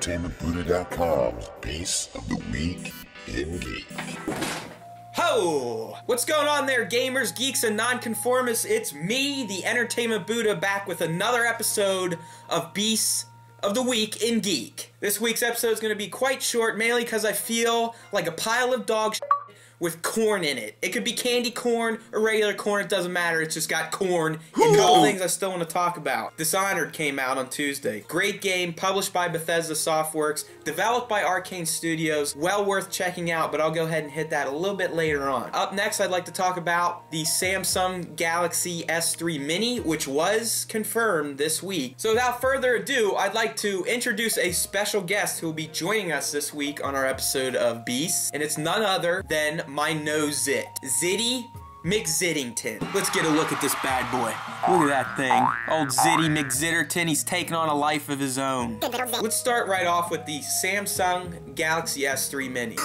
EntertainmentBuddha.com's Piece of the Week in Geek. Ho! What's going on there, gamers, geeks, and nonconformists? It's me, the Entertainment Buddha, back with another episode of Beasts of the Week in Geek. This week's episode is going to be quite short, mainly because I feel like a pile of dog shit with corn in it. It could be candy corn or regular corn, it doesn't matter, it's just got corn. And a couple things I still want to talk about. Dishonored came out on Tuesday. Great game, published by Bethesda Softworks, developed by Arkane Studios, well worth checking out, but I'll go ahead and hit that a little bit later on. Up next, I'd like to talk about the Samsung Galaxy S3 Mini, which was confirmed this week. So without further ado, I'd like to introduce a special guest who will be joining us this week on our episode of Beasts, and it's none other than my nose zit, Zitty McZittington. Let's get a look at this bad boy. Look at that thing. Old Zitty McZittington, he's taking on a life of his own. Let's start right off with the Samsung Galaxy S3 Mini.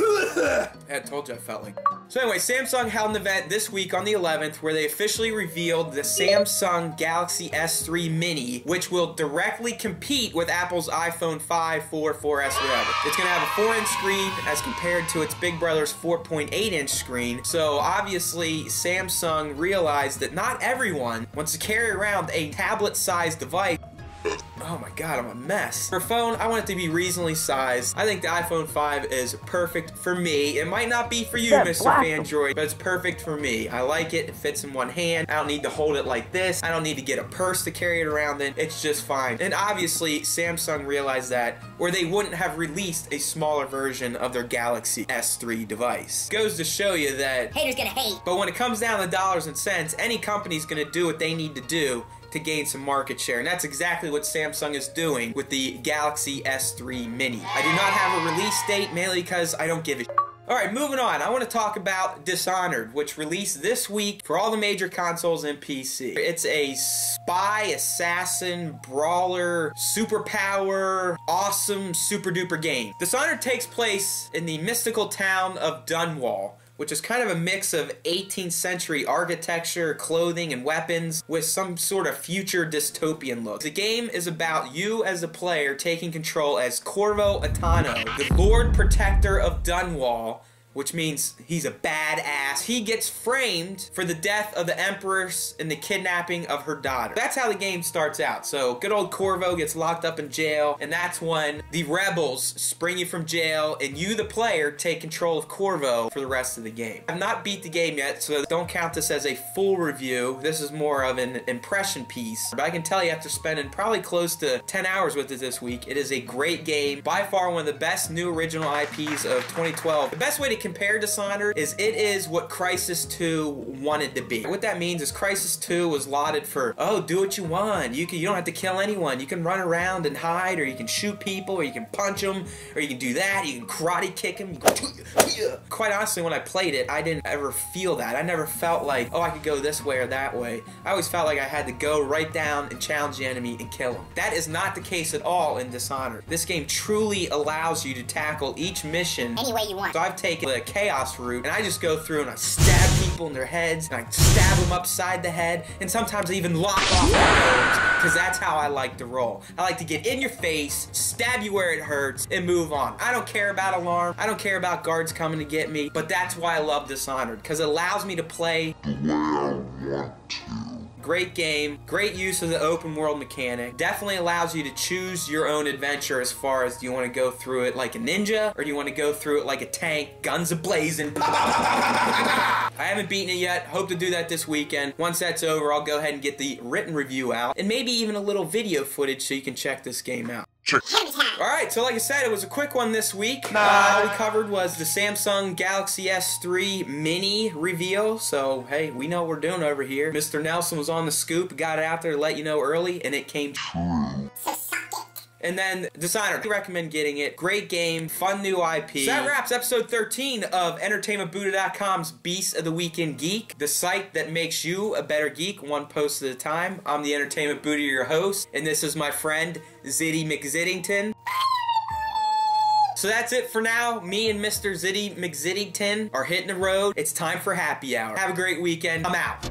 I told you I felt like. So anyway, Samsung held an event this week on the 11th where they officially revealed the Samsung Galaxy S3 Mini, which will directly compete with Apple's iPhone 5, 4, 4S, whatever. It's going to have a 4-inch screen as compared to its big brother's 4.8-inch screen. So obviously, Samsung realized that not everyone wants to carry around a tablet-sized device. Oh my god, I'm a mess. For a phone, I want it to be reasonably sized. I think the iPhone 5 is perfect for me. It might not be for you, Mr. Fandroid, but it's perfect for me. I like it. It fits in one hand. I don't need to hold it like this. I don't need to get a purse to carry it around in. It's just fine. And obviously, Samsung realized that, or they wouldn't have released a smaller version of their Galaxy S3 device. Goes to show you that haters gonna hate. But when it comes down to dollars and cents, any company's gonna do what they need to do to gain some market share, and that's exactly what Samsung is doing with the Galaxy S3 Mini. I do not have a release date, mainly because I don't give a shit. Alright, moving on, I want to talk about Dishonored, which released this week for all the major consoles and PC. It's a spy, assassin, brawler, superpower, awesome, super duper game. Dishonored takes place in the mystical town of Dunwall, which is kind of a mix of 18th century architecture, clothing, and weapons with some sort of future dystopian look. The game is about you as a player taking control as Corvo Attano, the Lord Protector of Dunwall, which means he's a badass. He gets framed for the death of the Empress and the kidnapping of her daughter. That's how the game starts out. So good old Corvo gets locked up in jail, and that's when the rebels spring you from jail, and you, the player, take control of Corvo for the rest of the game. I've not beat the game yet, so don't count this as a full review. This is more of an impression piece. But I can tell you, after spending probably close to 10 hours with it this week, it is a great game. By far one of the best new original IPs of 2012. The best way to compare Dishonored is it is what Crysis 2 wanted to be. What that means is Crysis 2 was lauded for, oh, do what you want. You don't have to kill anyone. You can run around and hide, or you can shoot people, or you can punch them, or you can do that. You can karate kick them. You can... Quite honestly, when I played it, I didn't ever feel that. I never felt like, oh, I could go this way or that way. I always felt like I had to go right down and challenge the enemy and kill him. That is not the case at all in Dishonored. This game truly allows you to tackle each mission any way you want. So I've taken the chaos route, and I just go through and I stab people in their heads, and I stab them upside the head, and sometimes I even lock off their arms, because that's how I like to roll. I like to get in your face, stab you where it hurts, and move on. I don't care about alarm, I don't care about guards coming to get me, but that's why I love Dishonored, because it allows me to play the way I want to. Great game, great use of the open world mechanic. Definitely allows you to choose your own adventure as far as do you want to go through it like a ninja, or do you want to go through it like a tank, guns a-blazing. I haven't beaten it yet, hope to do that this weekend. Once that's over, I'll go ahead and get the written review out, and maybe even a little video footage so you can check this game out. Alright, so like I said, it was a quick one this week. All we covered was the Samsung Galaxy S3 Mini reveal, so hey, we know what we're doing over here. Mr. Nelson was on the scoop, got it out there to let you know early, and it came true. And then Dishonored, I recommend getting it. Great game, fun new IP. So that wraps episode 13 of EntertainmentBuddha.com's Beasts of the Week in Geek, the site that makes you a better geek, one post at a time. I'm the Entertainment Buddha, your host, and this is my friend, Zitty McZittington. So that's it for now. Me and Mr. Zitty McZittington are hitting the road. It's time for happy hour. Have a great weekend. I'm out.